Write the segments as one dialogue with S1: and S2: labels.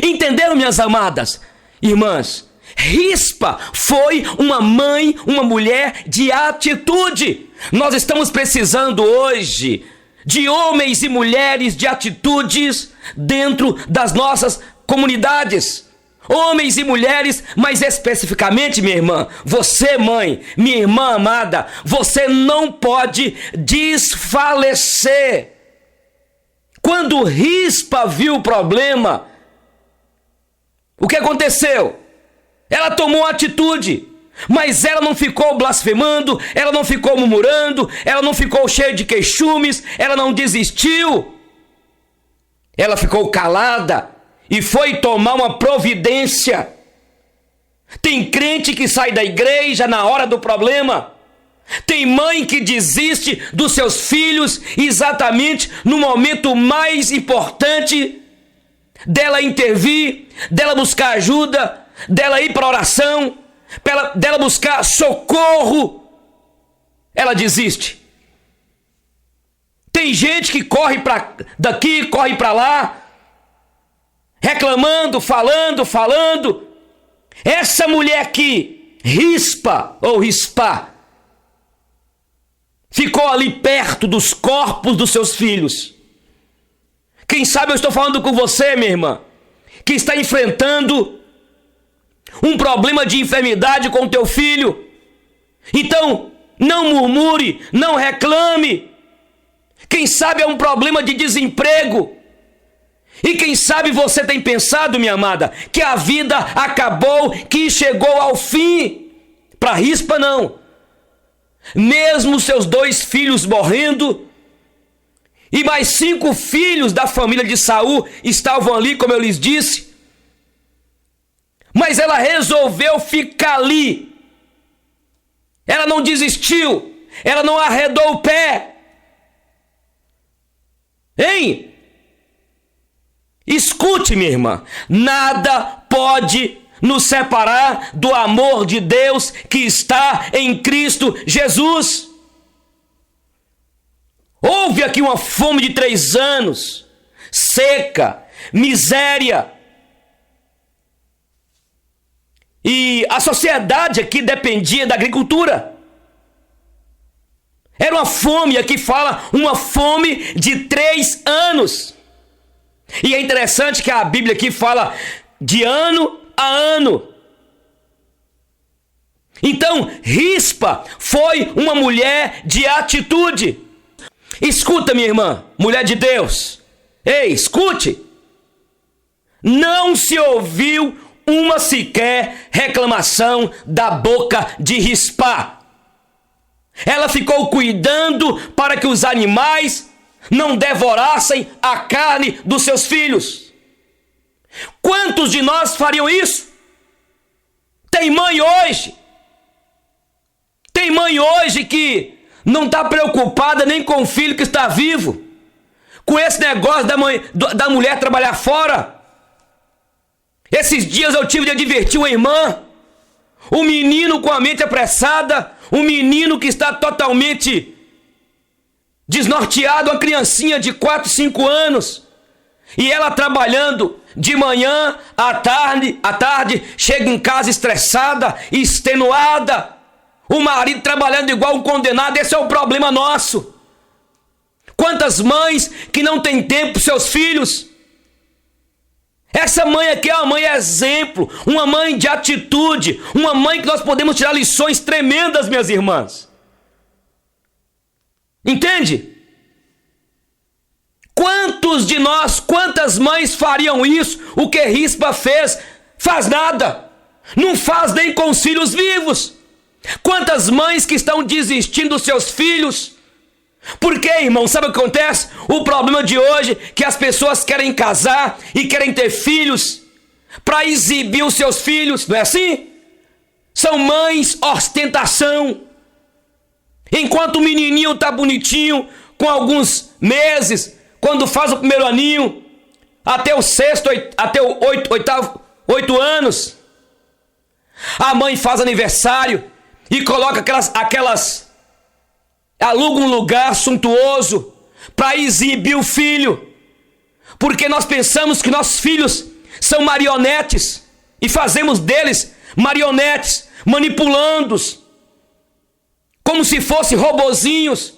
S1: Entenderam, minhas amadas irmãs? Rispa foi uma mãe, uma mulher de atitude. Nós estamos precisando hoje de homens e mulheres de atitudes dentro das nossas comunidades. Homens e mulheres, mais especificamente, minha irmã, você, mãe, minha irmã amada, você não pode desfalecer. Quando Rispa viu o problema, o que aconteceu? Ela tomou atitude, mas ela não ficou blasfemando, ela não ficou murmurando, ela não ficou cheia de queixumes, ela não desistiu. Ela ficou calada e foi tomar uma providência. Tem crente que sai da igreja na hora do problema. Tem mãe que desiste dos seus filhos exatamente no momento mais importante dela intervir, dela buscar ajuda, dela ir para oração, dela buscar socorro. Ela desiste. Tem gente que corre daqui, corre para lá, reclamando, falando. Essa mulher aqui, Rispa ou Rispa, ficou ali perto dos corpos dos seus filhos. Quem sabe eu estou falando com você, minha irmã, que está enfrentando um problema de enfermidade com o teu filho. Então, não murmure, não reclame. Quem sabe é um problema de desemprego. E quem sabe você tem pensado, minha amada, que a vida acabou, que chegou ao fim. Para Rispa, não. Mesmo seus 2 filhos morrendo, e mais 5 filhos da família de Saul estavam ali, como eu lhes disse, mas ela resolveu ficar ali. Ela não desistiu, ela não arredou o pé. Hein? Escute, minha irmã, nada pode nos separar do amor de Deus que está em Cristo Jesus. Houve aqui uma fome de 3 anos, seca, miséria. E a sociedade aqui dependia da agricultura. Era uma fome, aqui fala, uma fome de 3 anos. E é interessante que a Bíblia aqui fala de ano a ano. Então, Rispa foi uma mulher de atitude. Escuta, minha irmã, mulher de Deus. Ei, escute. Não se ouviu uma sequer reclamação da boca de Rispa. Ela ficou cuidando para que os animais não devorassem a carne dos seus filhos. Quantos de nós fariam isso? Tem mãe hoje que não está preocupada nem com o filho que está vivo, com esse negócio da mulher trabalhar fora. Esses dias eu tive de advertir uma irmã, um menino com a mente apressada, um menino que está totalmente desnorteado, uma criancinha de 4, 5 anos, e ela trabalhando de manhã à tarde, chega em casa estressada, extenuada, o marido trabalhando igual um condenado. Esse é o problema nosso. Quantas mães que não têm tempo para seus filhos? Essa mãe aqui é uma mãe exemplo, uma mãe de atitude, uma mãe que nós podemos tirar lições tremendas, minhas irmãs. Entende? Quantos de nós, quantas mães fariam isso? O que Rispa fez? Faz nada. Não faz nem com os filhos vivos. Quantas mães que estão desistindo dos seus filhos? Por quê, irmão? Sabe o que acontece? O problema de hoje é que as pessoas querem casar e querem ter filhos para exibir os seus filhos, não é assim? São mães ostentação. Enquanto o menininho está bonitinho, com alguns meses, quando faz o primeiro aninho, até o 6º, até o 8 anos, a mãe faz aniversário e coloca aluga um lugar suntuoso para exibir o filho, porque nós pensamos que nossos filhos são marionetes e fazemos deles marionetes, manipulando-os como se fossem robozinhos.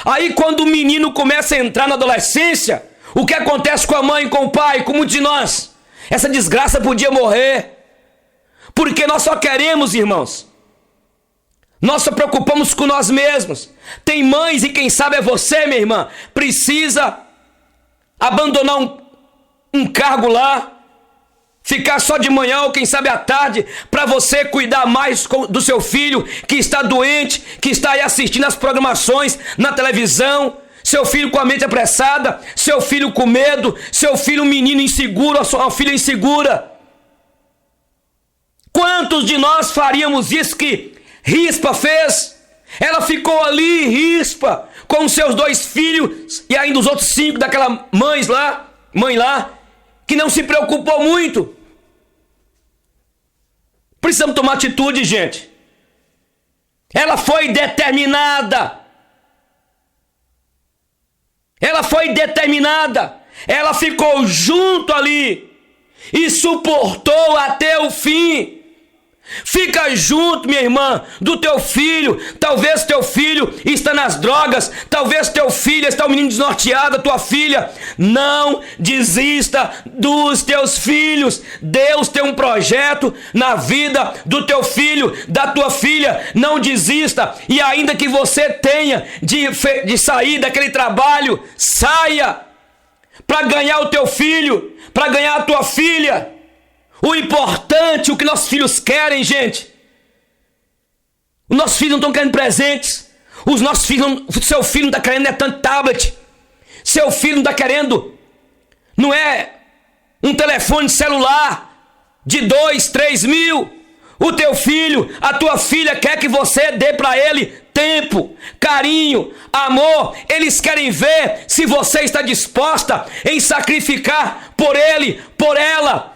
S1: Aí quando o menino começa a entrar na adolescência, o que acontece com a mãe, com o pai, com muitos de nós? Essa desgraça podia morrer. Porque nós só queremos, irmãos, nós só preocupamos com nós mesmos. Tem mães, e quem sabe é você, minha irmã, precisa abandonar um cargo lá, ficar só de manhã ou quem sabe à tarde, para você cuidar mais do seu filho que está doente, que está aí assistindo as programações na televisão, seu filho com a mente apressada, seu filho com medo, seu filho um menino inseguro, a sua filha insegura. Quantos de nós faríamos isso que Rispa fez? Ela ficou ali, Rispa, com os seus 2 filhos e ainda os outros 5 daquela mãe lá, que não se preocupou muito. Precisamos tomar atitude, gente. Ela foi determinada. Ela foi determinada. Ela ficou junto ali e suportou até o fim. Fica junto, minha irmã, do teu filho. Talvez teu filho está nas drogas, talvez teu filho está um menino desnorteado, a tua filha. Não desista dos teus filhos. Deus tem um projeto na vida do teu filho, da tua filha. Não desista. E ainda que você tenha de sair daquele trabalho, saia para ganhar o teu filho, para ganhar a tua filha. O importante, o que nossos filhos querem, gente. Os nossos filhos não estão querendo presentes. Seu filho não está querendo tanto tablet. Seu filho não está querendo, não é um telefone celular de 2, 3 mil. O teu filho, a tua filha quer que você dê para ele tempo, carinho, amor. Eles querem ver se você está disposta em sacrificar por ele, por ela.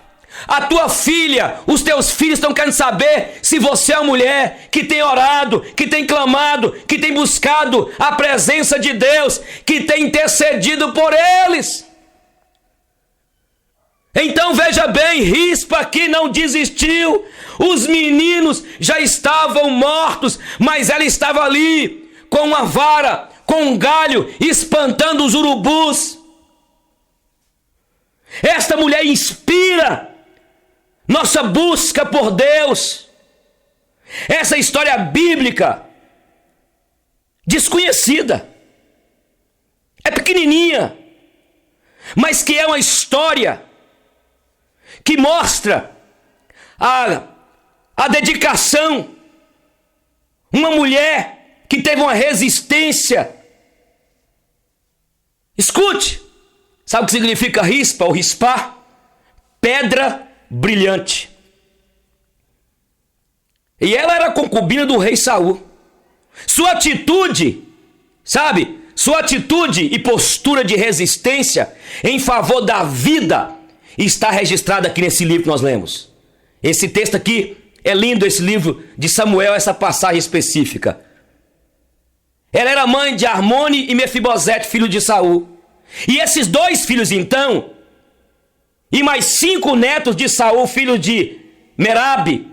S1: A tua filha, os teus filhos estão querendo saber se você é uma mulher que tem orado, que tem clamado, que tem buscado a presença de Deus, que tem intercedido por eles. Então veja bem, Rispa aqui não desistiu. Os meninos já estavam mortos, mas ela estava ali com uma vara, com um galho, espantando os urubus. Esta mulher inspira nossa busca por Deus. Essa história bíblica desconhecida, é pequenininha, mas que é uma história que mostra a dedicação. Uma mulher que teve uma resistência. Escute, sabe o que significa rispa ou rispar? Pedra brilhante. E ela era concubina do rei Saul. Sua atitude, sabe? Sua atitude e postura de resistência em favor da vida está registrada aqui nesse livro que nós lemos. Esse texto aqui é lindo, esse livro de Samuel, essa passagem específica. Ela era mãe de Armone e Mefibosete, filho de Saul. E esses 2 filhos então, e mais 5 netos de Saul, filho de Merabe,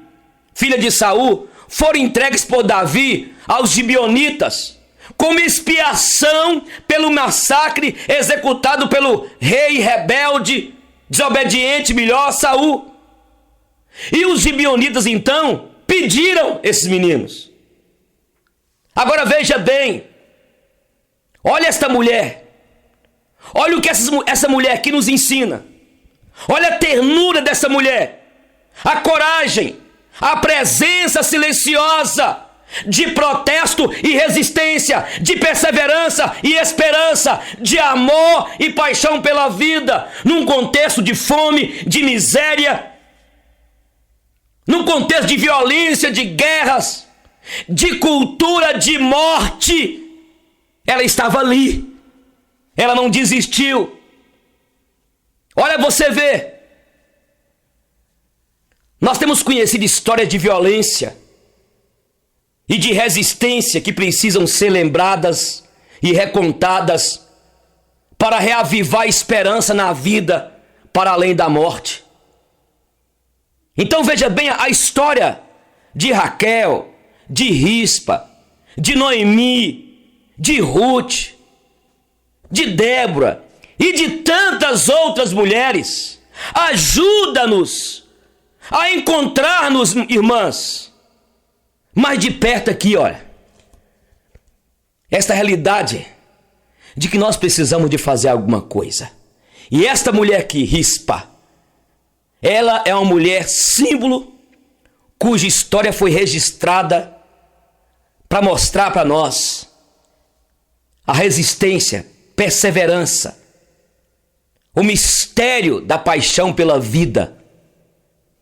S1: filha de Saul, foram entregues por Davi aos gibeonitas, como expiação pelo massacre executado pelo rei rebelde, desobediente, melhor, Saul. E os gibeonitas então pediram esses meninos. Agora veja bem, olha esta mulher, olha o que essa mulher aqui nos ensina. Olha a ternura dessa mulher, a coragem, a presença silenciosa de protesto e resistência, de perseverança e esperança, de amor e paixão pela vida, num contexto de fome, de miséria, num contexto de violência, de guerras, de cultura de morte. Ela estava ali, ela não desistiu. Olha, você vê, nós temos conhecido histórias de violência e de resistência que precisam ser lembradas e recontadas para reavivar a esperança na vida para além da morte. Então veja bem a história de Raquel, de Rispa, de Noemi, de Ruth, de Débora e de tantas outras mulheres. Ajuda-nos a encontrar-nos, irmãs, mais de perto aqui, olha, esta realidade de que nós precisamos de fazer alguma coisa. E esta mulher aqui, Rispa, ela é uma mulher símbolo cuja história foi registrada para mostrar para nós a resistência, perseverança, o mistério da paixão pela vida.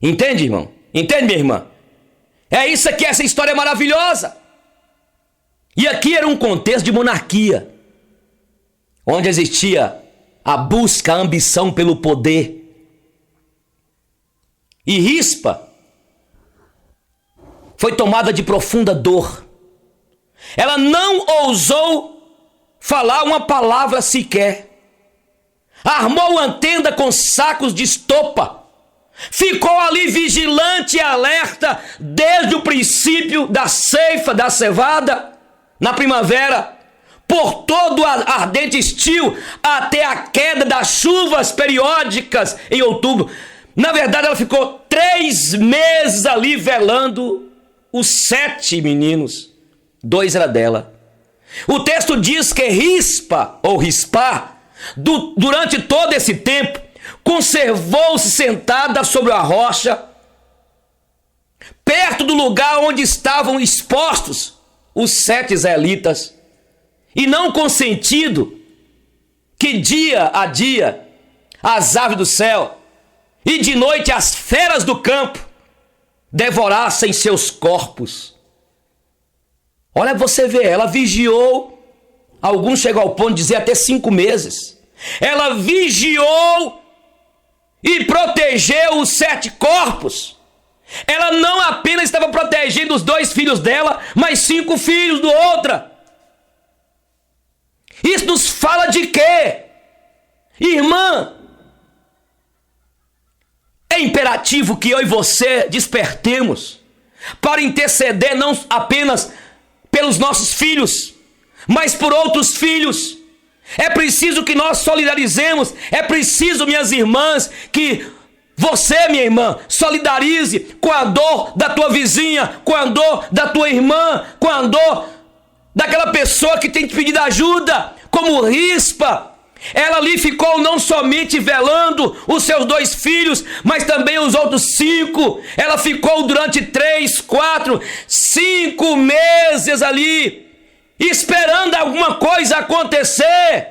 S1: Entende, irmão? Entende, minha irmã? É isso aqui, essa história é maravilhosa. E aqui era um contexto de monarquia, onde existia a busca, a ambição pelo poder. E Rispa foi tomada de profunda dor. Ela não ousou falar uma palavra sequer. Armou uma tenda com sacos de estopa. Ficou ali vigilante e alerta desde o princípio da ceifa da cevada, na primavera, por todo o ardente estio, até a queda das chuvas periódicas em outubro. Na verdade, ela ficou 3 meses ali velando os 7 meninos. 2 era dela. O texto diz que Rispa, ou Rispá, durante todo esse tempo, conservou-se sentada sobre a rocha, perto do lugar onde estavam expostos os 7 israelitas, e não consentido que dia a dia as aves do céu e de noite as feras do campo devorassem seus corpos. Olha, você vê, ela vigiou, alguns chegam ao ponto de dizer até 5 meses. Ela vigiou e protegeu os 7 corpos. Ela não apenas estava protegendo os 2 filhos dela, mas 5 filhos do outra. Isso nos fala de quê? Irmã, é imperativo que eu e você despertemos para interceder não apenas pelos nossos filhos, mas por outros filhos. É preciso que nós solidarizemos. É preciso, minhas irmãs, que você, minha irmã, solidarize com a dor da tua vizinha, com a dor da tua irmã, com a dor daquela pessoa que tem te pedido ajuda, como Rispa. Ela ali ficou não somente velando os seus 2 filhos, mas também os outros 5. Ela ficou durante 3, 4, 5 meses ali, esperando alguma coisa acontecer.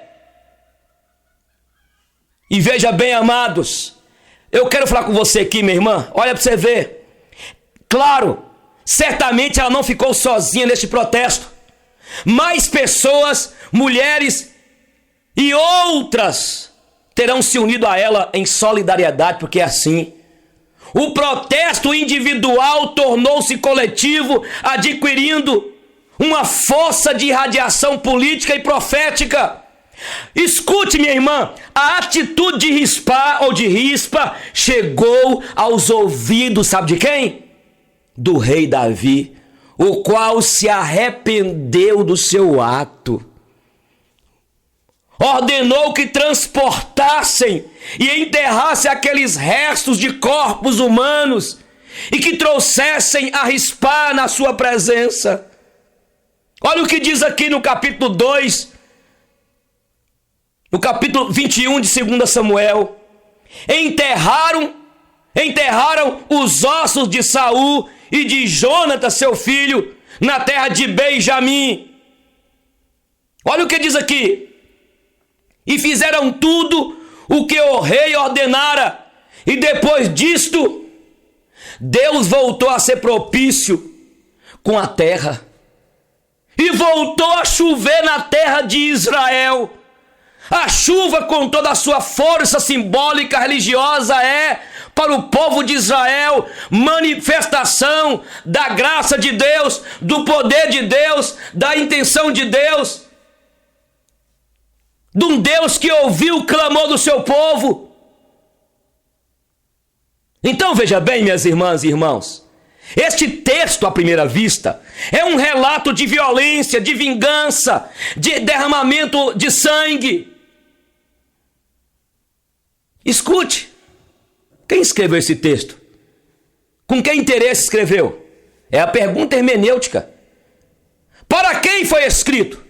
S1: E veja bem, amados, eu quero falar com você aqui, minha irmã, olha para você ver. Claro, certamente ela não ficou sozinha neste protesto. Mais pessoas, mulheres e outras terão se unido a ela em solidariedade, porque é assim. O protesto individual tornou-se coletivo, adquirindo uma força de irradiação política e profética. Escute, minha irmã, a atitude de Rispa ou de Rispa chegou aos ouvidos, sabe de quem? Do rei Davi, o qual se arrependeu do seu ato. Ordenou que transportassem e enterrassem aqueles restos de corpos humanos e que trouxessem a Rispa na sua presença. Olha o que diz aqui no capítulo 2, no capítulo 21 de 2 Samuel. Enterraram os ossos de Saul e de Jonatas, seu filho, na terra de Benjamim. Olha o que diz aqui. E fizeram tudo o que o rei ordenara. E depois disto, Deus voltou a ser propício com a terra. E voltou a chover na terra de Israel. A chuva, com toda a sua força simbólica religiosa, é para o povo de Israel manifestação da graça de Deus, do poder de Deus, da intenção de Deus, de um Deus que ouviu o clamor do seu povo. Então veja bem, minhas irmãs e irmãos, este texto, à primeira vista, é um relato de violência, de vingança, de derramamento de sangue. Escute, quem escreveu esse texto? Com que interesse escreveu? É a pergunta hermenêutica. Para quem foi escrito?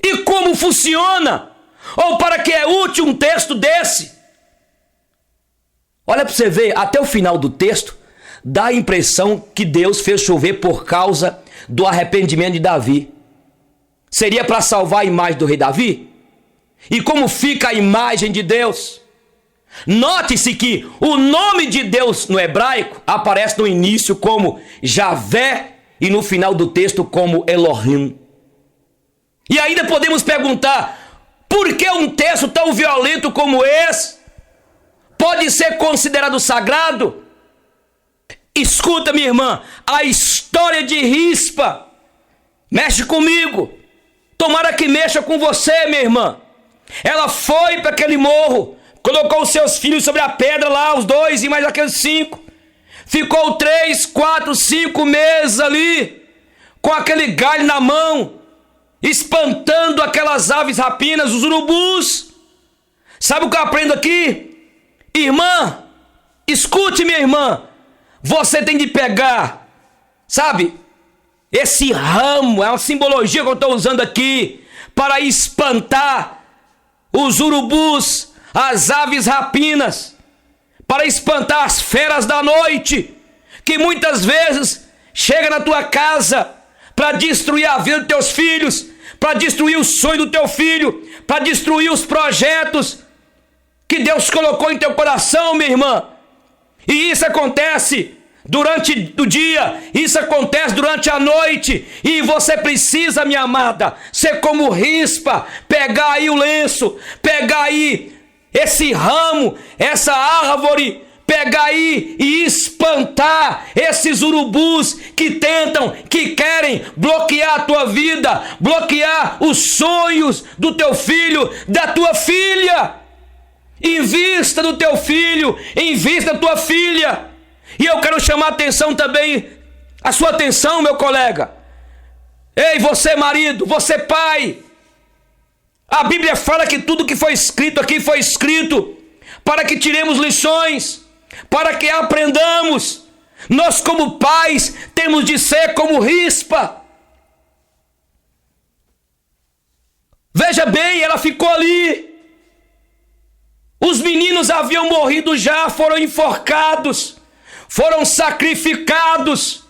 S1: E como funciona? Ou para que é útil um texto desse? Olha para você ver, até o final do texto, dá a impressão que Deus fez chover por causa do arrependimento de Davi. Seria para salvar a imagem do rei Davi? E como fica a imagem de Deus? Note-se que o nome de Deus no hebraico aparece no início como Javé e no final do texto como Elohim. E ainda podemos perguntar, por que um texto tão violento como esse pode ser considerado sagrado? Escuta, minha irmã, a história de Rispa mexe comigo. Tomara que mexa com você, minha irmã. Ela foi para aquele morro, colocou os seus filhos sobre a pedra lá, os 2 e mais aqueles 5. Ficou 3, 4, 5 meses ali, com aquele galho na mão, espantando aquelas aves rapinas, os urubus. Sabe o que eu aprendo aqui? Irmã, escute, minha irmã. Você tem de pegar, sabe, esse ramo, é uma simbologia que eu estou usando aqui, para espantar os urubus, as aves rapinas, para espantar as feras da noite, que muitas vezes chega na tua casa para destruir a vida dos teus filhos, para destruir o sonho do teu filho, para destruir os projetos que Deus colocou em teu coração, minha irmã. E isso acontece durante o dia, isso acontece durante a noite, e você precisa, minha amada, ser como Rispa, pegar aí o lenço, pegar aí esse ramo, essa árvore, pegar aí e espantar esses urubus que tentam, que querem bloquear a tua vida, bloquear os sonhos do teu filho, da tua filha. Invista no teu filho, invista na tua filha. E eu quero chamar a atenção também, a sua atenção, meu colega. Ei, você marido, você pai. A Bíblia fala que tudo que foi escrito aqui foi escrito para que tiremos lições, para que aprendamos. Nós como pais temos de ser como Rispa. Veja bem, ela ficou ali. Os meninos haviam morrido já, foram enforcados, foram sacrificados.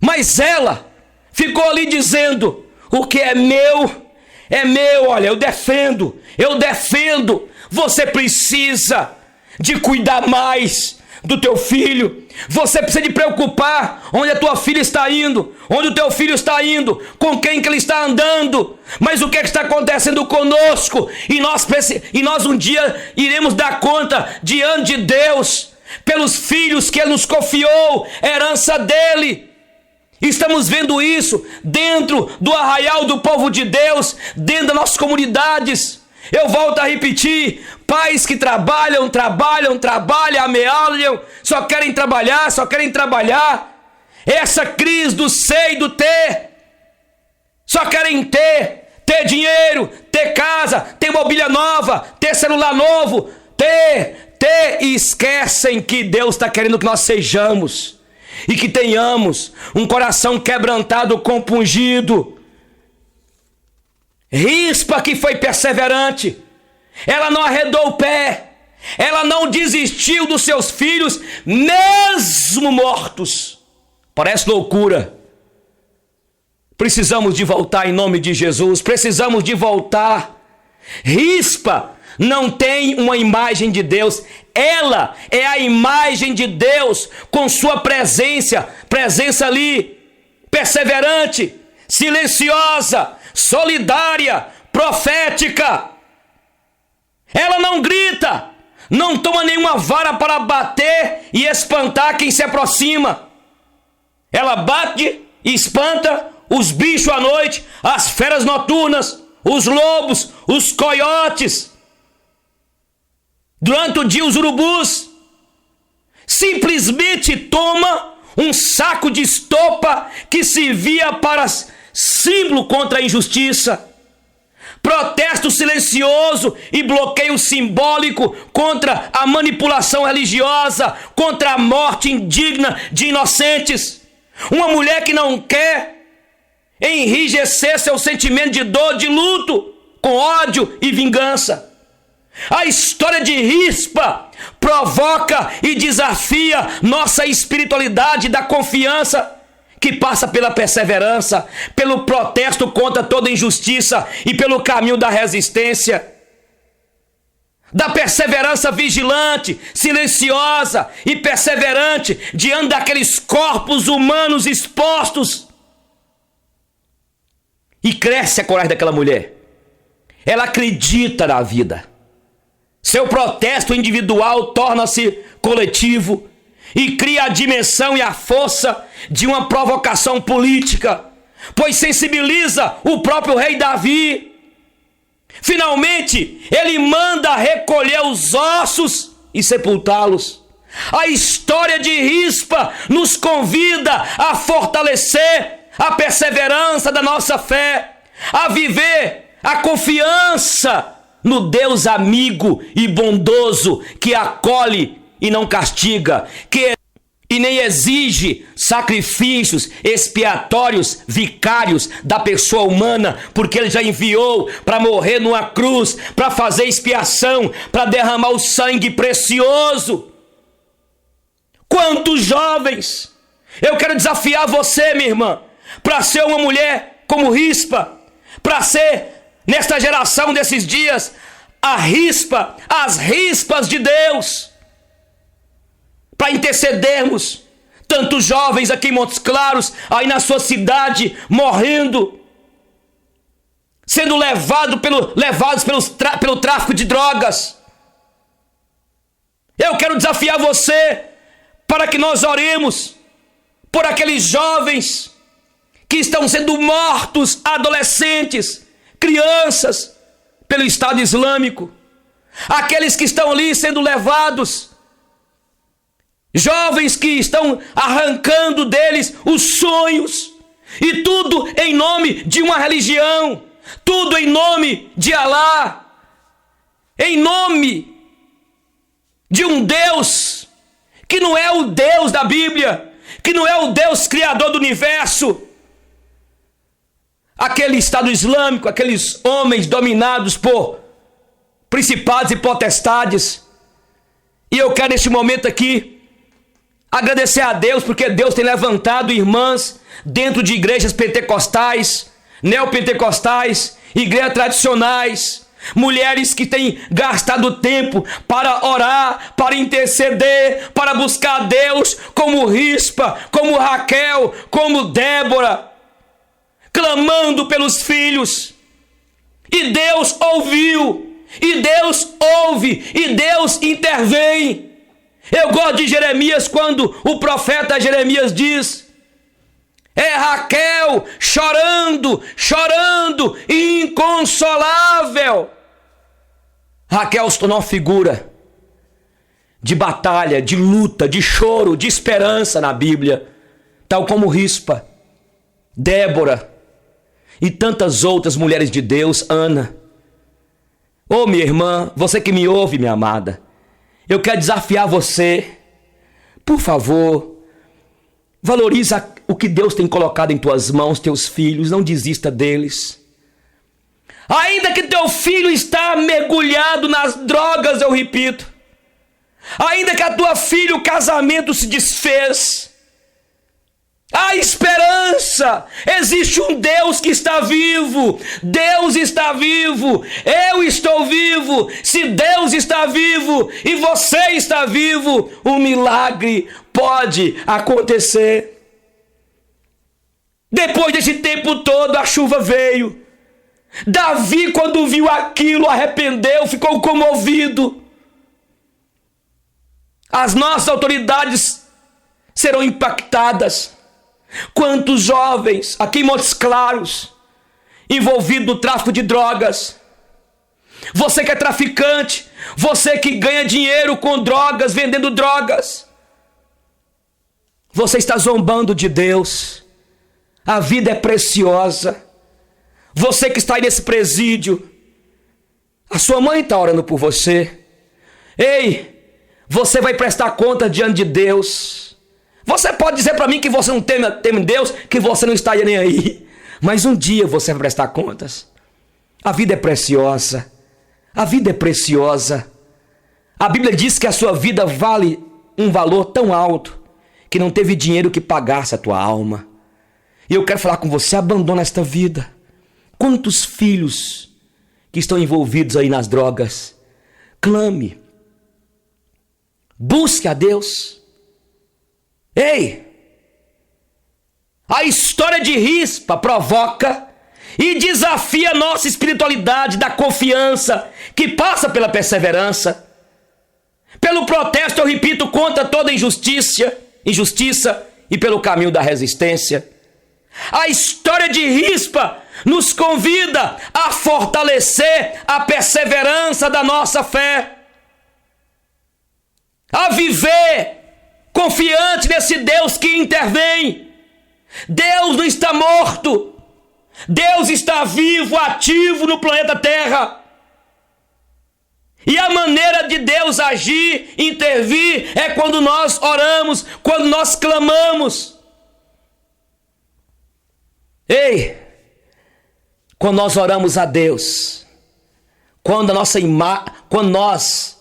S1: Mas ela ficou ali dizendo: o que é meu, olha, eu defendo. Você precisa de cuidar mais do teu filho. Você precisa de preocupar onde a tua filha está indo, onde o teu filho está indo, com quem que ele está andando. Mas o que é que está acontecendo conosco? E nós um dia iremos dar conta diante de Deus pelos filhos que Ele nos confiou, herança dele. Estamos vendo isso dentro do arraial do povo de Deus, dentro das nossas comunidades. Eu volto a repetir, pais que trabalham, amealham, só querem trabalhar. Essa crise do ser e do ter, só querem ter dinheiro, ter casa, ter mobília nova, ter celular novo, e esquecem que Deus está querendo que nós sejamos e que tenhamos um coração quebrantado, compungido. Rispa, que foi perseverante, ela não arredou o pé, ela não desistiu dos seus filhos, mesmo mortos. Parece loucura. Precisamos de voltar em nome de Jesus, precisamos de voltar. Rispa não tem uma imagem de Deus, ela é a imagem de Deus com sua presença ali, perseverante, silenciosa, solidária, profética. Ela não grita, não toma nenhuma vara para bater e espantar quem se aproxima. Ela bate e espanta os bichos à noite, as feras noturnas, os lobos, os coiotes. Durante o dia os urubus. simplesmente toma um saco de estopa que servia para símbolo contra a injustiça, protesto silencioso e bloqueio simbólico contra a manipulação religiosa, contra a morte indigna de inocentes. Uma mulher que não quer enrijecer seu sentimento de dor, de luto, com ódio e vingança. A história de Rispa provoca e desafia nossa espiritualidade da confiança, que passa pela perseverança, pelo protesto contra toda injustiça e pelo caminho da resistência. Da perseverança vigilante, silenciosa e perseverante diante daqueles corpos humanos expostos. E cresce a coragem daquela mulher. Ela acredita na vida. Seu protesto individual torna-se coletivo e cria a dimensão e a força de uma provocação política, pois sensibiliza o próprio rei Davi. Finalmente, ele manda recolher os ossos e sepultá-los. A história de Rispa nos convida a fortalecer a perseverança da nossa fé, a viver a confiança no Deus amigo e bondoso que acolhe e não castiga, e nem exige sacrifícios expiatórios vicários da pessoa humana, porque ele já enviou para morrer numa cruz, para fazer expiação, para derramar o sangue precioso. Quantos jovens! Eu quero desafiar você, minha irmã, para ser uma mulher como Rispa, para ser, nesta geração desses dias, as rispas de Deus, para intercedermos. Tantos jovens aqui em Montes Claros, aí na sua cidade, morrendo, sendo levados pelo tráfico de drogas. Eu quero desafiar você para que nós oremos por aqueles jovens que estão sendo mortos, adolescentes, crianças, pelo Estado Islâmico. Aqueles que estão ali sendo levados, jovens que estão arrancando deles os sonhos, e tudo em nome de uma religião, tudo em nome de Alá, em nome de um Deus que não é o Deus da Bíblia, que não é o Deus criador do universo. Aquele Estado Islâmico, aqueles homens dominados por principados e potestades. E eu quero neste momento aqui agradecer a Deus, porque Deus tem levantado irmãs dentro de igrejas pentecostais, neopentecostais, igrejas tradicionais, mulheres que têm gastado tempo para orar, para interceder, para buscar a Deus, como Rispa, como Raquel, como Débora, clamando pelos filhos. E Deus ouviu, e Deus ouve, e Deus intervém. Eu gosto de Jeremias, quando o profeta Jeremias diz: é Raquel chorando, inconsolável. Raquel se tornou uma figura de batalha, de luta, de choro, de esperança na Bíblia, tal como Rispa, Débora e tantas outras mulheres de Deus, Ana. Ô minha irmã, você que me ouve, minha amada, eu quero desafiar você, por favor, valoriza o que Deus tem colocado em tuas mãos, teus filhos, não desista deles. Ainda que teu filho está mergulhado nas drogas, eu repito, ainda que a tua filha, o casamento se desfez, há esperança. Existe um Deus que está vivo. Deus está vivo. Eu estou vivo. Se Deus está vivo e você está vivo, um milagre pode acontecer. Depois desse tempo todo, a chuva veio. Davi, quando viu aquilo, arrependeu, ficou comovido. As nossas autoridades serão impactadas. Quantos jovens aqui em Montes Claros envolvidos no tráfico de drogas? Você que é traficante, você que ganha dinheiro com drogas, vendendo drogas, Você está zombando de Deus. A vida é preciosa. Você que está aí nesse presídio, a sua mãe está orando por você. Ei, você vai prestar conta diante de Deus. Você pode dizer para mim que você não teme Deus, que você não está nem aí. Mas um dia você vai prestar contas. A vida é preciosa. A vida é preciosa. A Bíblia diz que a sua vida vale um valor tão alto que não teve dinheiro que pagasse a tua alma. E eu quero falar com você, abandona esta vida. Quantos filhos que estão envolvidos aí nas drogas? Clame. Busque a Deus. Ei! A história de Rispa provoca e desafia a nossa espiritualidade da confiança que passa pela perseverança. Pelo protesto, eu repito, contra toda injustiça e pelo caminho da resistência. A história de Rispa nos convida a fortalecer a perseverança da nossa fé, a viver confiante nesse Deus que intervém. Deus não está morto, Deus está vivo, ativo no planeta Terra. E a maneira de Deus agir, intervir, é quando nós oramos, quando nós clamamos. Ei, quando nós oramos a Deus, quando nós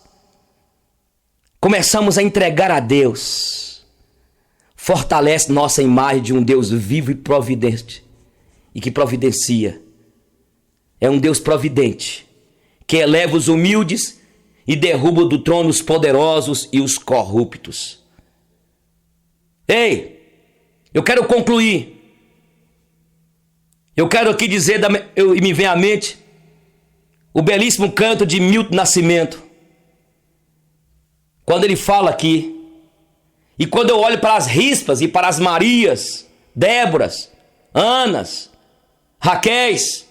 S1: começamos a entregar a Deus, fortalece nossa imagem de um Deus vivo e providente, e que providencia. É um Deus providente, que eleva os humildes e derruba do trono os poderosos e os corruptos. Ei, eu quero concluir. Eu quero aqui dizer, e me vem à mente, o belíssimo canto de Milton Nascimento. Quando ele fala aqui, e quando eu olho para as Rispas e para as Marias, Déboras, Anas, Raquéis,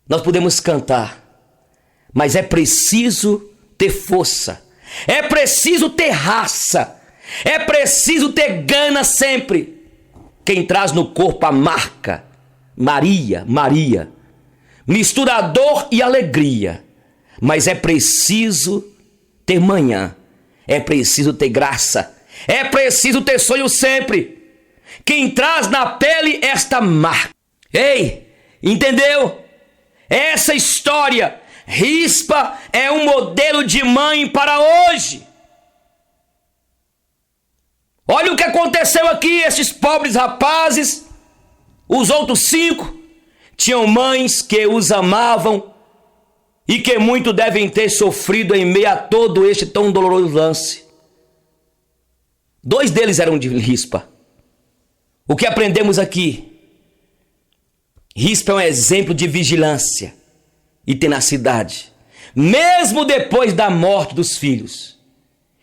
S1: nós podemos cantar, mas é preciso ter força, é preciso ter raça, é preciso ter gana sempre. Quem traz no corpo a marca Maria, mistura a dor e alegria, mas é preciso ter manhã, é preciso ter graça, é preciso ter sonho sempre. Quem traz na pele esta marca. Ei, entendeu? Essa história, Rispa é um modelo de mãe para hoje. Olha o que aconteceu aqui, esses pobres rapazes. Os outros 5 tinham mães que os amavam e que muito devem ter sofrido em meio a todo este tão doloroso lance. 2 deles eram de Rispa. O que aprendemos aqui? Rispa é um exemplo de vigilância e tenacidade, mesmo depois da morte dos filhos.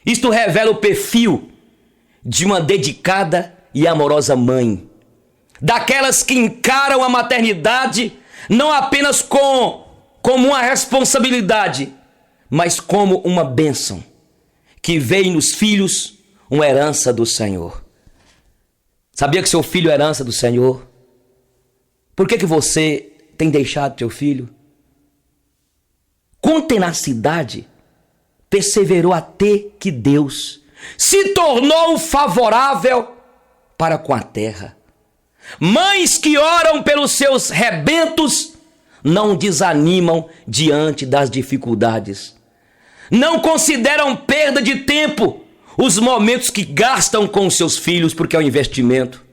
S1: Isto revela o perfil de uma dedicada e amorosa mãe, daquelas que encaram a maternidade não apenas como uma responsabilidade, mas como uma bênção, que vê nos filhos uma herança do Senhor. Sabia que seu filho é herança do Senhor? Por que você tem deixado teu filho? Com tenacidade, perseverou até que Deus se tornou favorável para com a terra. Mães que oram pelos seus rebentos não desanimam diante das dificuldades. Não consideram perda de tempo os momentos que gastam com seus filhos, porque é um investimento.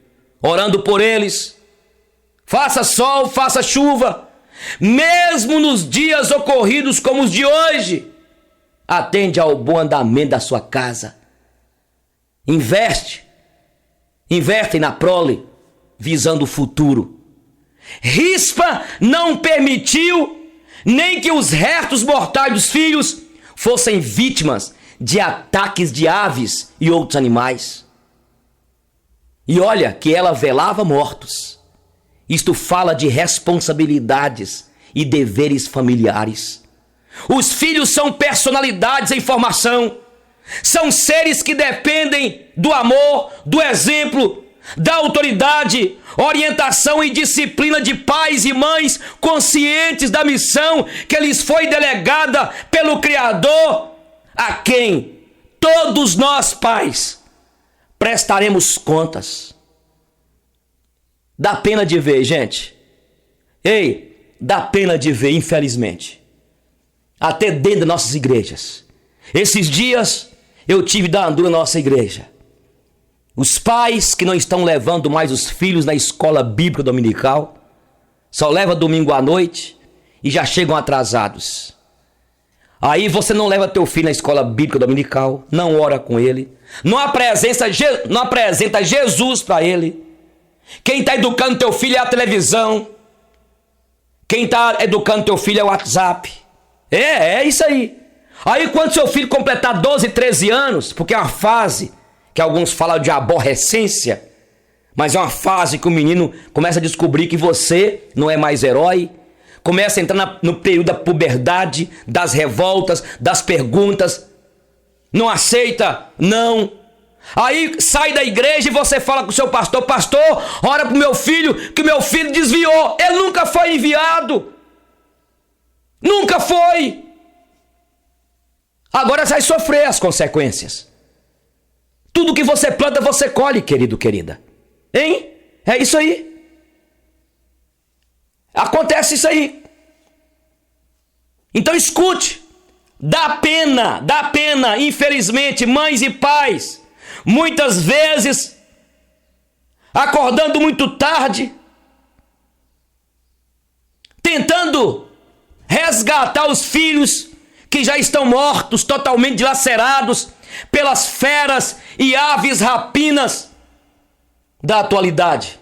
S1: Orando por eles, faça sol, faça chuva, mesmo nos dias ocorridos como os de hoje, atende ao bom andamento da sua casa. Investem na prole, visando o futuro. Rispa não permitiu nem que os restos mortais dos filhos fossem vítimas de ataques de aves e outros animais. E olha que ela velava mortos. Isto fala de responsabilidades e deveres familiares. Os filhos são personalidades em formação, São seres que dependem do amor, do exemplo, da autoridade, orientação e disciplina de pais e mães conscientes da missão que lhes foi delegada pelo Criador, a quem todos nós, pais, prestaremos contas. Dá pena de ver, gente. Ei, dá pena de ver, infelizmente. Até dentro das nossas igrejas. Esses dias eu tive da andura na nossa igreja. Os pais que não estão levando mais os filhos na escola bíblica dominical, só leva domingo à noite e já chegam atrasados. Aí você não leva teu filho na escola bíblica dominical, não ora com ele, não apresenta Jesus para ele. Quem está educando teu filho é a televisão. Quem está educando teu filho é o WhatsApp. É isso aí. Aí quando seu filho completar 12, 13 anos, porque é uma fase que alguns falam de aborrecência, mas é uma fase que o menino começa a descobrir que você não é mais herói, começa a entrar no período da puberdade, das revoltas, das perguntas, não aceita, não. Aí sai da igreja e você fala com o seu pastor: pastor, ora pro meu filho, que meu filho desviou. Ele nunca foi enviado. Nunca foi. Agora vai sofrer as consequências. Tudo que você planta, você colhe, querido, querida. Hein? É isso aí. Acontece isso aí. Então escute. Dá pena, infelizmente, mães e pais, muitas vezes, acordando muito tarde, tentando resgatar os filhos que já estão mortos, totalmente dilacerados pelas feras e aves rapinas da atualidade.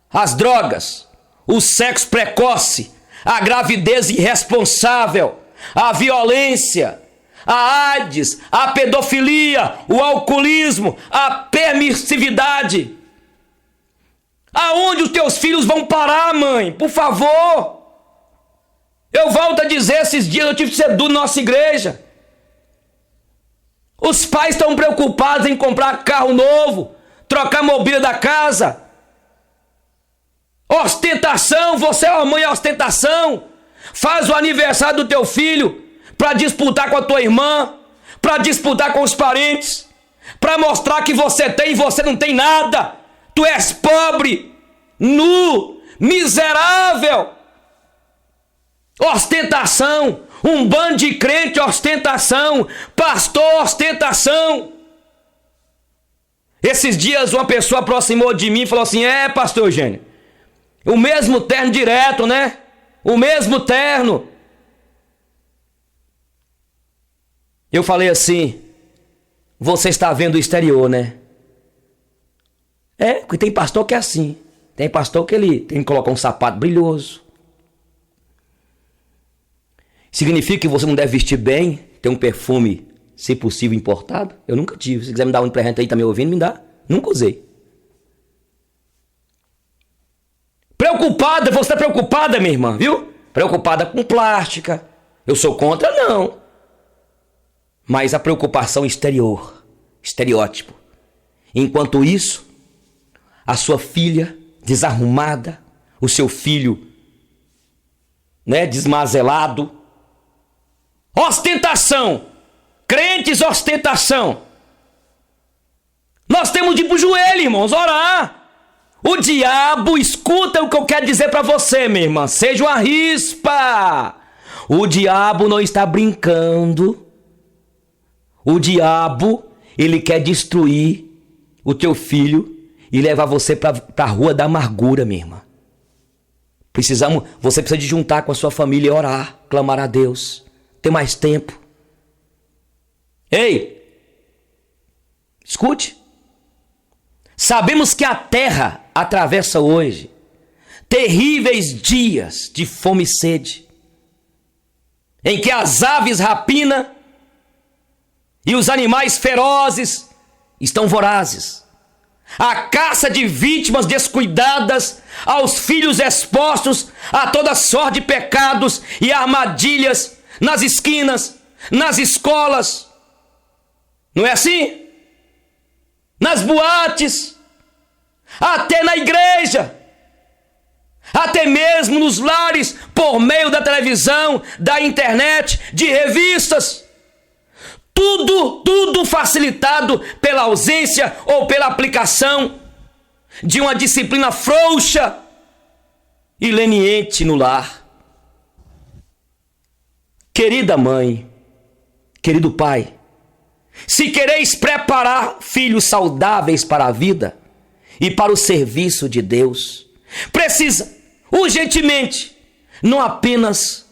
S1: As drogas, o sexo precoce, a gravidez irresponsável, a violência, a AIDS, a pedofilia, o alcoolismo, a permissividade. Aonde os teus filhos vão parar, mãe? Por favor. Eu volto a dizer, esses dias eu tive que ser duro na nossa igreja. Os pais estão preocupados em comprar carro novo, trocar a mobília da casa. Ostentação, você é uma mãe, ostentação. Faz o aniversário do teu filho para disputar com a tua irmã, para disputar com os parentes, para mostrar que você tem e você não tem nada. Tu és pobre, nu, miserável. Ostentação, um bando de crente, ostentação, pastor, ostentação. Esses dias uma pessoa aproximou de mim e falou assim: pastor Eugênio, o mesmo terno direto, né? O mesmo terno. Eu falei assim: você está vendo o exterior, né? Porque tem pastor que é assim. Tem pastor que ele tem que colocar um sapato brilhoso. Significa que você não deve vestir bem, ter um perfume, se possível, importado? Eu nunca tive. Se quiser me dar um presente aí, tá me ouvindo, me dá. Nunca usei. Preocupada, você está preocupada, minha irmã, viu? Preocupada com plástica. Eu sou contra, não. Mas a preocupação exterior, estereótipo. Enquanto isso, a sua filha desarrumada, o seu filho, desmazelado. Ostentação. Crentes, ostentação. Nós temos de ir pro joelho, irmãos, orar. O diabo, escuta o que eu quero dizer para você, minha irmã. Seja uma rispa. O diabo não está brincando. O diabo, ele quer destruir o teu filho e levar você para a rua da amargura, minha irmã. Você precisa de juntar com a sua família e orar, clamar a Deus. Ter mais tempo. Ei, escute. Sabemos que a terra atravessa hoje terríveis dias de fome e sede, em que as aves rapina e os animais ferozes estão vorazes. A caça de vítimas descuidadas, aos filhos expostos a toda sorte de pecados e armadilhas nas esquinas, nas escolas. Não é assim? Nas boates, até na igreja, até mesmo nos lares, por meio da televisão, da internet, de revistas. Tudo facilitado pela ausência ou pela aplicação de uma disciplina frouxa e leniente no lar. Querida mãe, querido pai, se quereis preparar filhos saudáveis para a vida e para o serviço de Deus, precisa urgentemente não apenas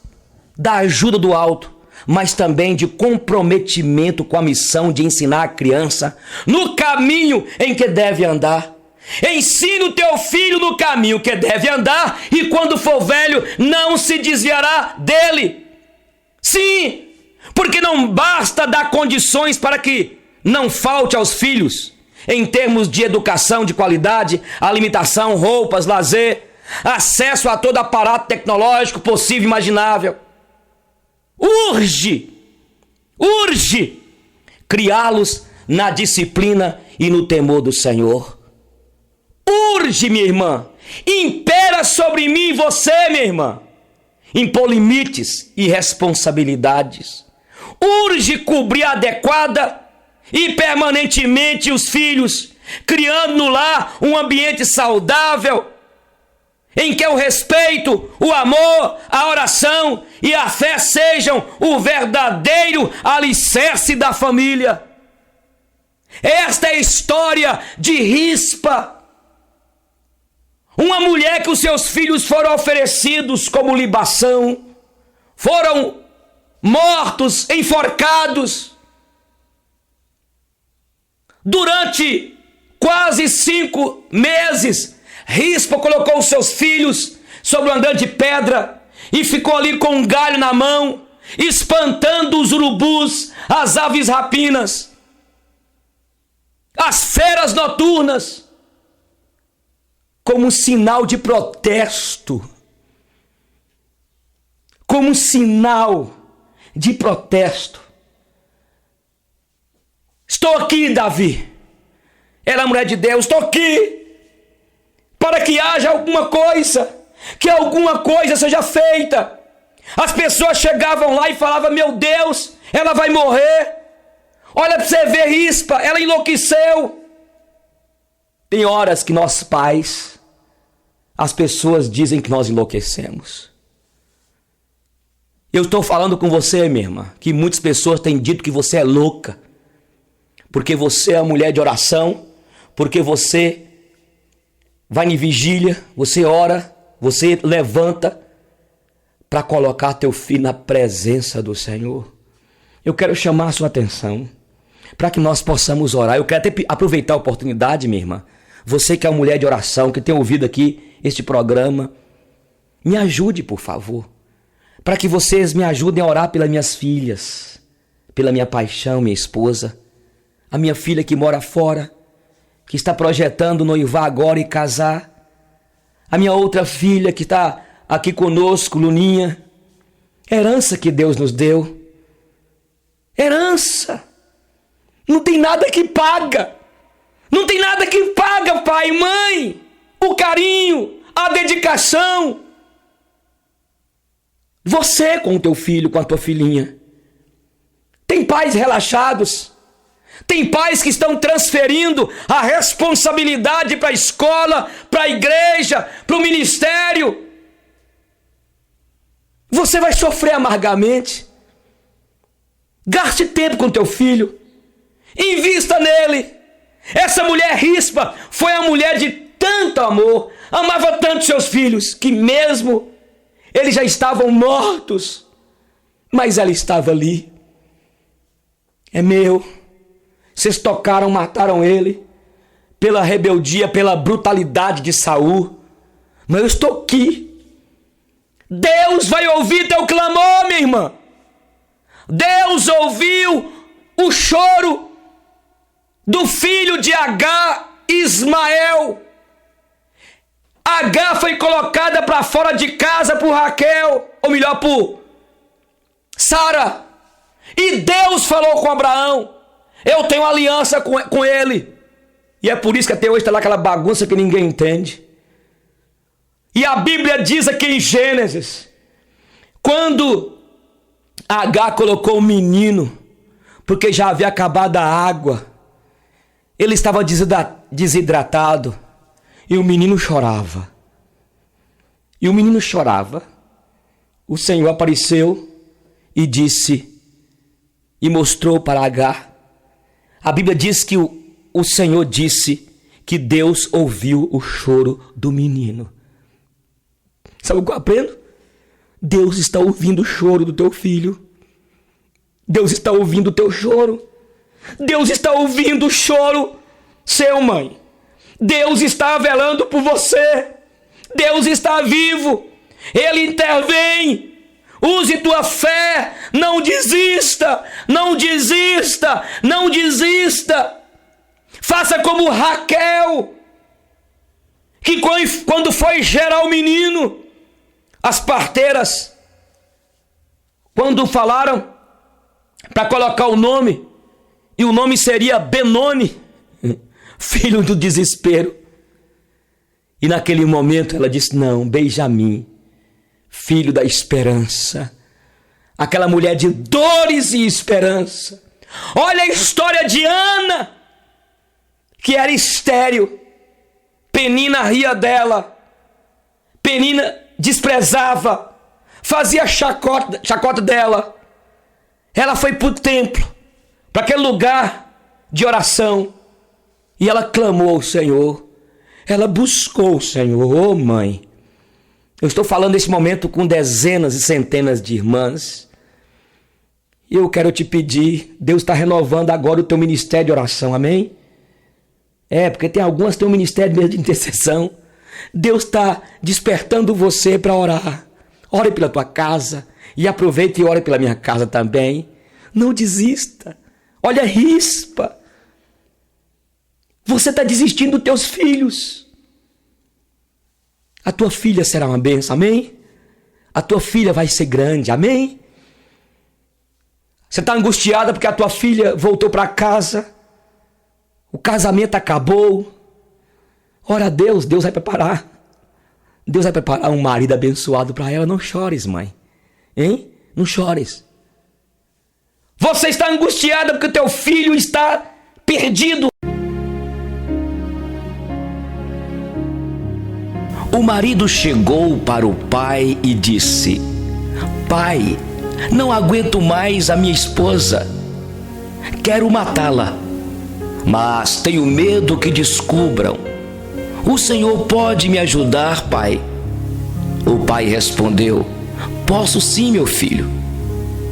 S1: da ajuda do alto, mas também de comprometimento com a missão de ensinar a criança no caminho em que deve andar. Ensina o teu filho no caminho que deve andar, e quando for velho não se desviará dele. Sim, porque não basta dar condições para que não falte aos filhos em termos de educação de qualidade, alimentação, roupas, lazer, acesso a todo aparato tecnológico possível e imaginável. Urge criá-los na disciplina e no temor do Senhor. Urge, minha irmã, impera sobre mim e você, minha irmã, impor limites e responsabilidades. Urge cobrir adequada e permanentemente os filhos, criando no lar um ambiente saudável, em que o respeito, o amor, a oração e a fé sejam o verdadeiro alicerce da família. Esta é a história de Rispa, uma mulher que os seus filhos foram oferecidos como libação, foram mortos, enforcados. Durante quase 5 meses, Rispa colocou os seus filhos sobre um andar de pedra e ficou ali com um galho na mão, espantando os urubus, as aves rapinas, as feras noturnas, como um sinal de protesto. Como um sinal de protesto. Estou aqui, Davi. Ela é a mulher de Deus. Estou aqui para que haja alguma coisa, que alguma coisa seja feita. As pessoas chegavam lá e falavam: meu Deus, ela vai morrer. Olha para você ver, Rispa, ela enlouqueceu. Tem horas que nós pais, as pessoas dizem que nós enlouquecemos. Eu estou falando com você, minha irmã, que muitas pessoas têm dito que você é louca, porque você é uma mulher de oração, porque você vai em vigília, você ora, você levanta para colocar teu filho na presença do Senhor. Eu quero chamar a sua atenção para que nós possamos orar. Eu quero até aproveitar a oportunidade, minha irmã. Você que é uma mulher de oração, que tem ouvido aqui este programa, me ajude, por favor, para que vocês me ajudem a orar pelas minhas filhas, pela minha paixão, minha esposa, a minha filha que mora fora, que está projetando noivar agora e casar, a minha outra filha que está aqui conosco, Luninha, herança que Deus nos deu, herança, não tem nada que paga, não tem nada que paga, pai e mãe, o carinho, a dedicação. Você com o teu filho, com a tua filhinha. Tem pais relaxados, tem pais que estão transferindo a responsabilidade para a escola, para a igreja, para o ministério. Você vai sofrer amargamente. Gaste tempo com teu filho, invista nele. Essa mulher Rispa foi a mulher de tanto amor, amava tanto seus filhos, que mesmo eles já estavam mortos, mas ela estava ali. É meu. Vocês tocaram, mataram ele pela rebeldia, pela brutalidade de Saul, mas eu estou aqui. Deus vai ouvir teu clamor, minha irmã. Deus ouviu o choro do filho de Agar, Ismael. Agar foi colocada para fora de casa por Raquel, ou melhor, por Sara. E Deus falou com Abraão: Eu tenho aliança com ele. E é por isso que até hoje está lá aquela bagunça que ninguém entende. E a Bíblia diz aqui em Gênesis, quando Agar colocou o menino, porque já havia acabado a água, ele estava desidratado, e o menino chorava. E o menino chorava. O Senhor apareceu e disse, e mostrou para Agar. A Bíblia diz que o Senhor disse que Deus ouviu o choro do menino. Sabe o que eu aprendo? Deus está ouvindo o choro do teu filho. Deus está ouvindo o teu choro. Deus está ouvindo o choro seu, mãe. Deus está velando por você. Deus está vivo. Ele intervém. Use tua fé. Não desista. Não desista. Não desista. Faça como Raquel, que quando foi gerar o menino, as parteiras, quando falaram para colocar o nome, e o nome seria Benoni, filho do desespero. E naquele momento ela disse, não, Benjamim, filho da esperança. Aquela mulher de dores e esperança. Olha a história de Ana, que era estéril. Penina ria dela. Penina desprezava, fazia chacota dela. Ela foi para o templo, para aquele lugar de oração, e ela clamou ao Senhor. Ela buscou o Senhor. Oh, mãe, eu estou falando nesse momento com dezenas e centenas de irmãs. E eu quero te pedir, Deus está renovando agora o teu ministério de oração, amém? Porque tem algumas que têm um ministério mesmo de intercessão. Deus está despertando você para orar. Ore pela tua casa e aproveite e ore pela minha casa também. Não desista. Olha a rispa. Você está desistindo dos teus filhos. A tua filha será uma bênção, amém? A tua filha vai ser grande, amém? Você está angustiada porque a tua filha voltou para casa. O casamento acabou. Ora a Deus, Deus vai preparar. Deus vai preparar um marido abençoado para ela. Não chores, mãe. Hein? Não chores. Você está angustiada porque o teu filho está perdido. O marido chegou para o pai e disse, pai, não aguento mais a minha esposa. Quero matá-la, mas tenho medo que descubram. O Senhor pode me ajudar, pai? O pai respondeu, posso sim, meu filho,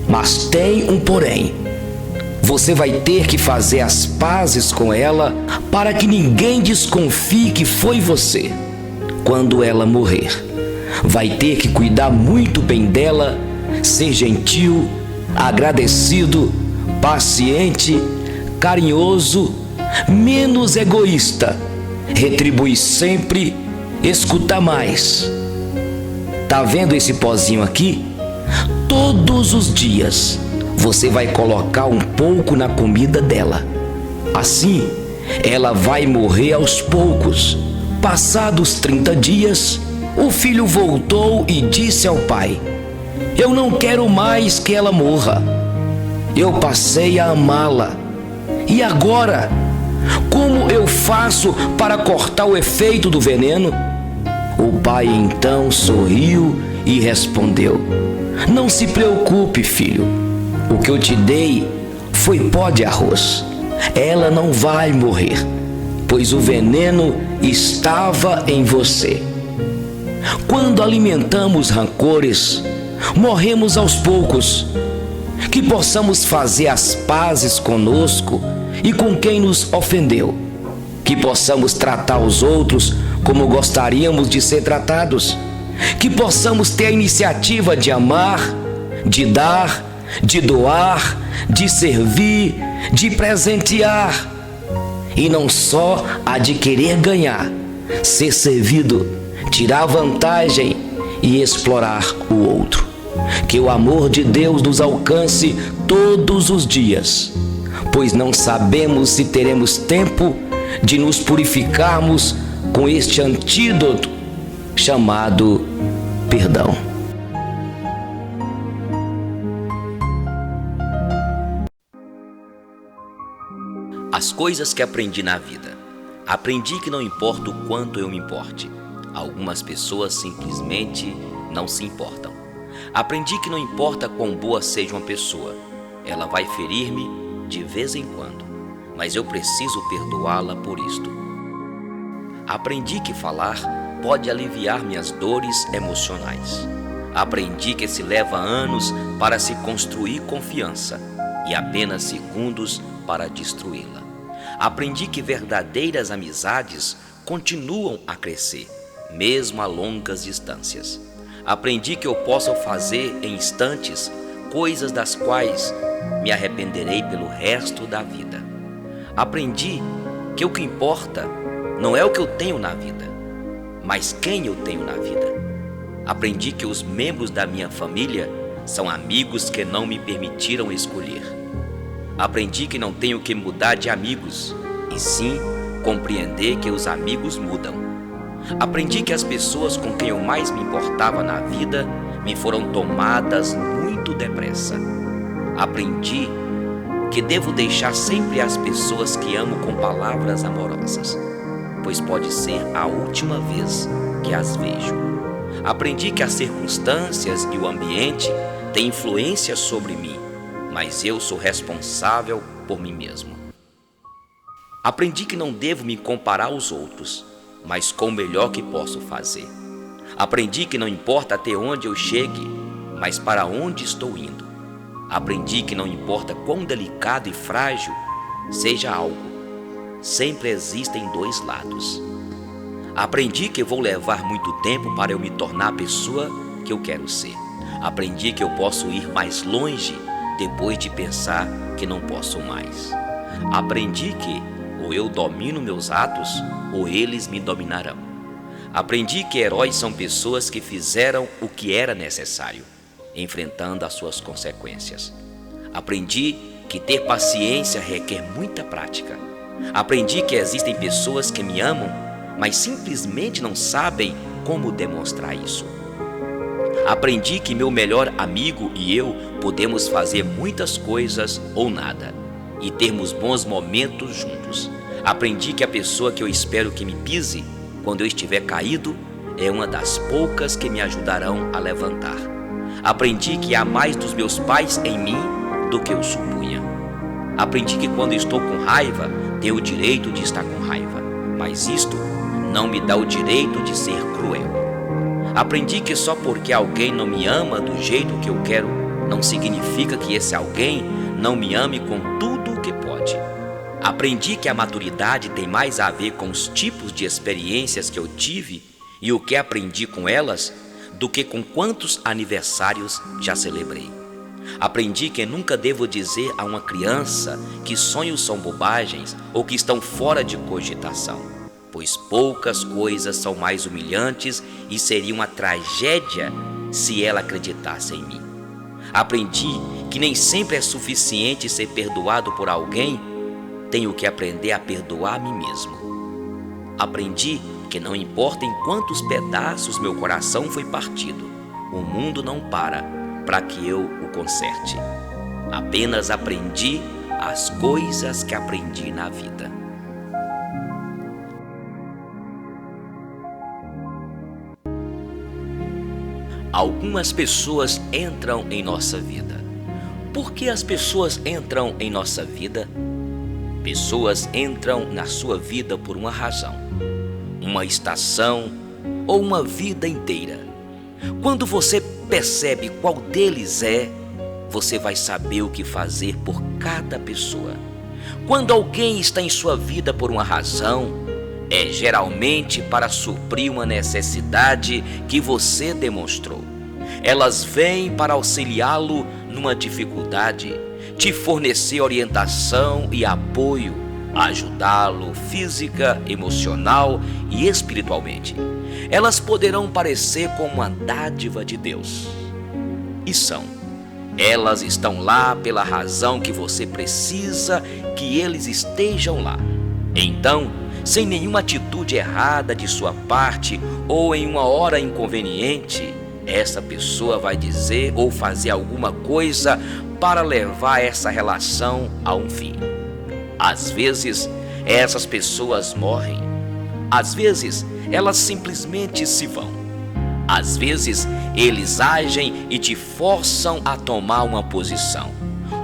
S1: mas tem um porém. Você vai ter que fazer as pazes com ela para que ninguém desconfie que foi você. Quando ela morrer, vai ter que cuidar muito bem dela, ser gentil, agradecido, paciente, carinhoso, menos egoísta, retribuir sempre, escutar mais. Tá vendo esse pozinho aqui? Todos os dias você vai colocar um pouco na comida dela. Assim, ela vai morrer aos poucos. Passados 30 dias, o filho voltou e disse ao pai, eu não quero mais que ela morra. Eu passei a amá-la. E agora, como eu faço para cortar o efeito do veneno? O pai então sorriu e respondeu, não se preocupe, filho. O que eu te dei foi pó de arroz. Ela não vai morrer, pois o veneno estava em você. Quando alimentamos rancores, morremos aos poucos. Que possamos fazer as pazes conosco e com quem nos ofendeu. Que possamos tratar os outros como gostaríamos de ser tratados. Que possamos ter a iniciativa de amar, de dar, de doar, de servir, de presentear. E não só a de querer ganhar, ser servido, tirar vantagem e explorar o outro. Que o amor de Deus nos alcance todos os dias. pois não sabemos se teremos tempo de nos purificarmos com este antídoto chamado perdão. As coisas que aprendi na vida. Aprendi que não importa o quanto eu me importe. Algumas pessoas simplesmente não se importam. Aprendi que não importa quão boa seja uma pessoa, ela vai ferir-me de vez em quando, mas eu preciso perdoá-la por isto. Aprendi que falar pode aliviar minhas dores emocionais. Aprendi que se leva anos para se construir confiança e apenas segundos para destruí-la. Aprendi que verdadeiras amizades continuam a crescer, mesmo a longas distâncias. Aprendi que eu posso fazer em instantes coisas das quais me arrependerei pelo resto da vida. Aprendi que o que importa não é o que eu tenho na vida, mas quem eu tenho na vida. Aprendi que os membros da minha família são amigos que não me permitiram escolher. Aprendi que não tenho que mudar de amigos, e sim compreender que os amigos mudam. Aprendi que as pessoas com quem eu mais me importava na vida me foram tomadas muito depressa. Aprendi que devo deixar sempre as pessoas que amo com palavras amorosas, pois pode ser a última vez que as vejo. Aprendi que as circunstâncias e o ambiente têm influência sobre mim, mas eu sou responsável por mim mesmo. Aprendi que não devo me comparar aos outros, mas com o melhor que posso fazer. Aprendi que não importa até onde eu chegue, mas para onde estou indo. Aprendi que não importa quão delicado e frágil seja algo, sempre existem dois lados. Aprendi que vou levar muito tempo para eu me tornar a pessoa que eu quero ser. Aprendi que eu posso ir mais longe depois de pensar que não posso mais. Aprendi que ou eu domino meus atos ou eles me dominarão. Aprendi que heróis são pessoas que fizeram o que era necessário, enfrentando as suas consequências. Aprendi que ter paciência requer muita prática. Aprendi que existem pessoas que me amam, mas simplesmente não sabem como demonstrar isso. Aprendi que meu melhor amigo e eu podemos fazer muitas coisas ou nada e termos bons momentos juntos. Aprendi que a pessoa que eu espero que me pise quando eu estiver caído é uma das poucas que me ajudarão a levantar. Aprendi que há mais dos meus pais em mim do que eu supunha. Aprendi que quando estou com raiva, tenho o direito de estar com raiva, mas isto não me dá o direito de ser cruel. Aprendi que só porque alguém não me ama do jeito que eu quero, não significa que esse alguém não me ame com tudo o que pode. Aprendi que a maturidade tem mais a ver com os tipos de experiências que eu tive e o que aprendi com elas do que com quantos aniversários já celebrei. Aprendi que nunca devo dizer a uma criança que sonhos são bobagens ou que estão fora de cogitação, pois poucas coisas são mais humilhantes e seria uma tragédia se ela acreditasse em mim. Aprendi que nem sempre é suficiente ser perdoado por alguém, tenho que aprender a perdoar a mim mesmo. Aprendi que não importa em quantos pedaços meu coração foi partido, o mundo não para que eu o conserte. Apenas aprendi as coisas que aprendi na vida. Algumas pessoas entram em nossa vida. Por que as pessoas entram em nossa vida? Pessoas entram na sua vida por uma razão, uma estação ou uma vida inteira. Quando você percebe qual deles é, você vai saber o que fazer por cada pessoa. Quando alguém está em sua vida por uma razão, é geralmente para suprir uma necessidade que você demonstrou. Elas vêm para auxiliá-lo numa dificuldade, te fornecer orientação e apoio, ajudá-lo física, emocional e espiritualmente. Elas poderão parecer como uma dádiva de Deus. E são. Elas estão lá pela razão que você precisa que eles estejam lá. Então, sem nenhuma atitude errada de sua parte ou em uma hora inconveniente, essa pessoa vai dizer ou fazer alguma coisa para levar essa relação a um fim. Às vezes, essas pessoas morrem. Às vezes, elas simplesmente se vão. Às vezes, eles agem e te forçam a tomar uma posição.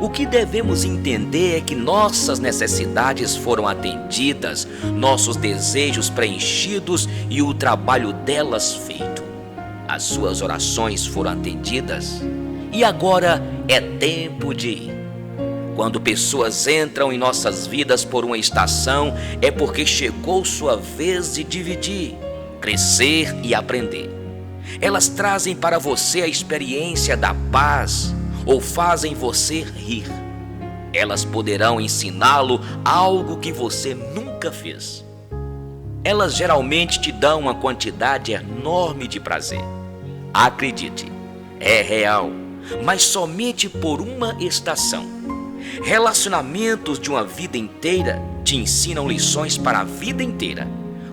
S1: O que devemos entender é que nossas necessidades foram atendidas, nossos desejos preenchidos e o trabalho delas feito. As suas orações foram atendidas e agora é tempo de ir. Quando pessoas entram em nossas vidas por uma estação, é porque chegou sua vez de dividir, crescer e aprender. Elas trazem para você a experiência da paz ou fazem você rir. Elas poderão ensiná-lo algo que você nunca fez. Elas geralmente te dão uma quantidade enorme de prazer. Acredite, é real, mas somente por uma estação. Relacionamentos de uma vida inteira te ensinam lições para a vida inteira.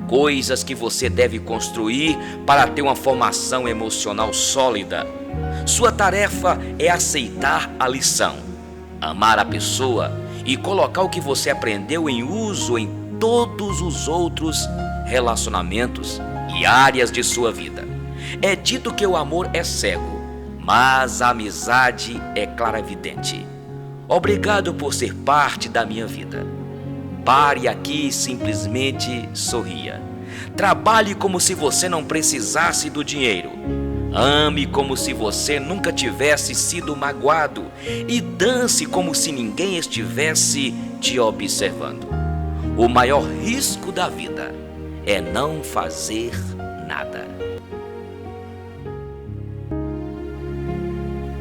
S1: Coisas que você deve construir para ter uma formação emocional sólida. Sua tarefa é aceitar a lição, amar a pessoa e colocar o que você aprendeu em uso em todos os outros relacionamentos e áreas de sua vida. É dito que o amor é cego, mas a amizade é clarividente. Obrigado por ser parte da minha vida. Pare aqui e simplesmente sorria. Trabalhe como se você não precisasse do dinheiro. Ame como se você nunca tivesse sido magoado. E dance como se ninguém estivesse te observando. O maior risco da vida é não fazer nada.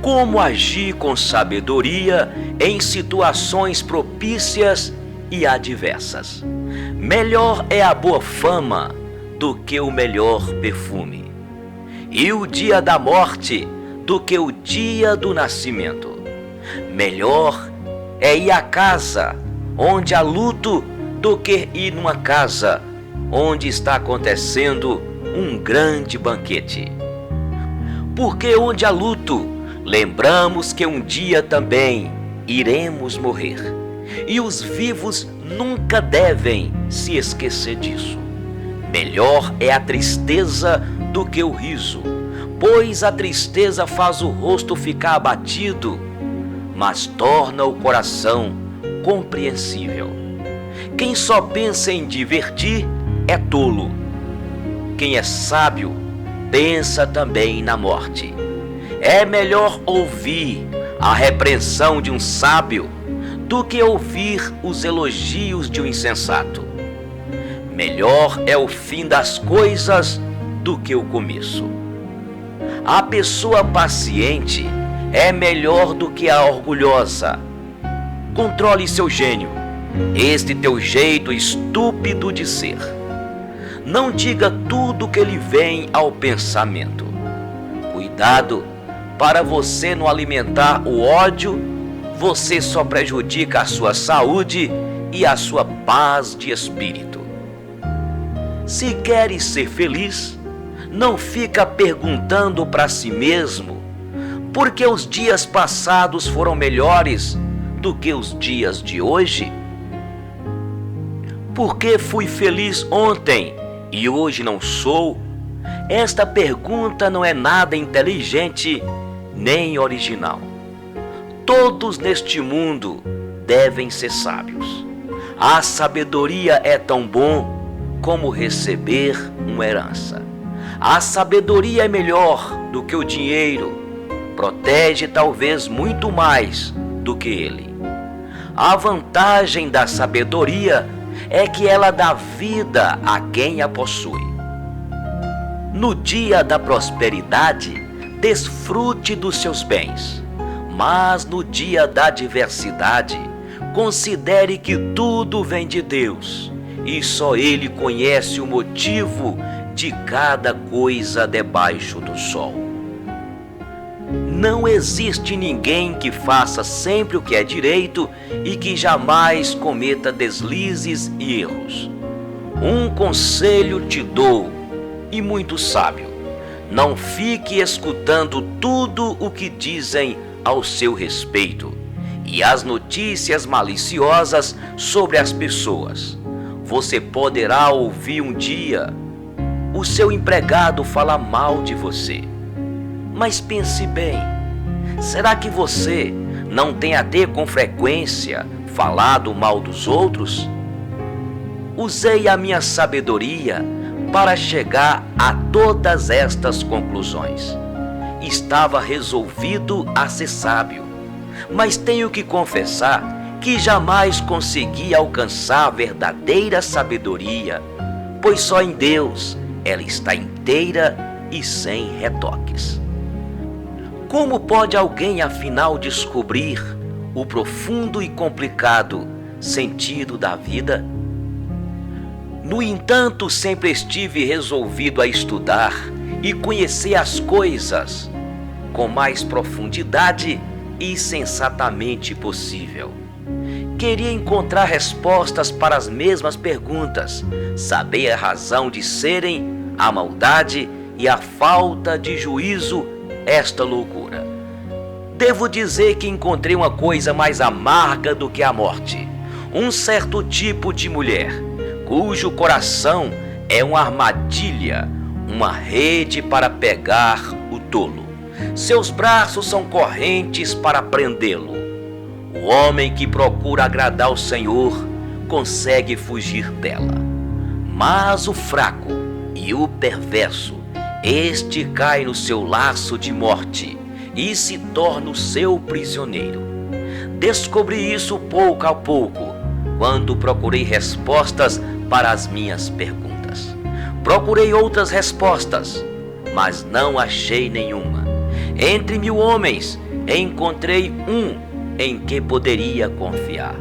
S1: Como agir com sabedoria em situações propícias e adversas? Melhor é a boa fama do que o melhor perfume, e o dia da morte do que o dia do nascimento. Melhor é ir à casa onde há luto do que ir numa casa onde está acontecendo um grande banquete. Porque onde há luto, lembramos que um dia também iremos morrer. E os vivos nunca devem se esquecer disso. Melhor é a tristeza do que o riso, pois a tristeza faz o rosto ficar abatido, mas torna o coração compreensível. Quem só pensa em divertir é tolo. Quem é sábio pensa também na morte. É melhor ouvir a repreensão de um sábio do que ouvir os elogios de um insensato. Melhor é o fim das coisas do que o começo. A pessoa paciente é melhor do que a orgulhosa. Controle seu gênio, este teu jeito estúpido de ser. Não diga tudo que lhe vem ao pensamento. Cuidado para você não alimentar o ódio. Você só prejudica a sua saúde e a sua paz de espírito. Se queres ser feliz, não fica perguntando para si mesmo por que os dias passados foram melhores do que os dias de hoje. Por que fui feliz ontem e hoje não sou? Esta pergunta não é nada inteligente nem original. Todos neste mundo devem ser sábios. A sabedoria é tão bom como receber uma herança. A sabedoria é melhor do que o dinheiro, protege talvez muito mais do que ele. A vantagem da sabedoria é que ela dá vida a quem a possui. No dia da prosperidade, desfrute dos seus bens, mas no dia da adversidade, considere que tudo vem de Deus e só Ele conhece o motivo de cada coisa debaixo do sol. Não existe ninguém que faça sempre o que é direito e que jamais cometa deslizes e erros. Um conselho te dou, e muito sábio: não fique escutando tudo o que dizem ao seu respeito e as notícias maliciosas sobre as pessoas. Você poderá ouvir um dia o seu empregado falar mal de você. Mas pense bem, será que você não tem até com frequência falado mal dos outros? Usei a minha sabedoria para chegar a todas estas conclusões. Estava resolvido a ser sábio, mas tenho que confessar que jamais consegui alcançar a verdadeira sabedoria, pois só em Deus ela está inteira e sem retoques. Como pode alguém afinal descobrir o profundo e complicado sentido da vida? No entanto, sempre estive resolvido a estudar e conhecer as coisas com mais profundidade e sensatamente possível. Queria encontrar respostas para as mesmas perguntas, saber a razão de serem a maldade e a falta de juízo esta loucura. Devo dizer que encontrei uma coisa mais amarga do que a morte: um certo tipo de mulher, cujo coração é uma armadilha, uma rede para pegar o tolo. Seus braços são correntes para prendê-lo. O homem que procura agradar ao Senhor consegue fugir dela. Mas o fraco e o perverso, este cai no seu laço de morte e se torna o seu prisioneiro. Descobri isso pouco a pouco, quando procurei respostas para as minhas perguntas. Procurei outras respostas, mas não achei nenhuma. Entre 1000 homens, encontrei um em que poderia confiar.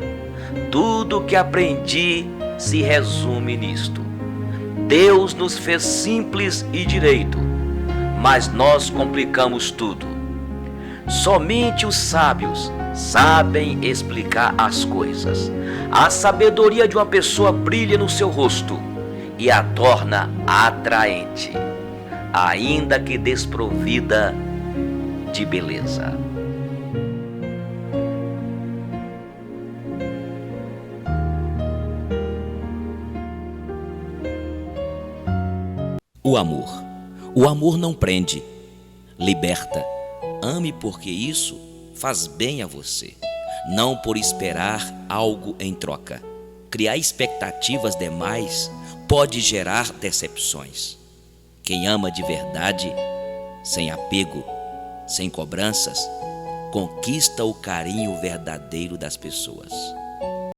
S1: Tudo o que aprendi se resume nisto: Deus nos fez simples e direito, mas nós complicamos tudo. Somente os sábios sabem explicar as coisas. A sabedoria de uma pessoa brilha no seu rosto e a torna atraente, ainda que desprovida de beleza.
S2: O amor. O amor não prende, liberta. Ame porque isso faz bem a você, não por esperar algo em troca. Criar expectativas demais pode gerar decepções. Quem ama de verdade, sem apego, sem cobranças, conquista o carinho verdadeiro das pessoas.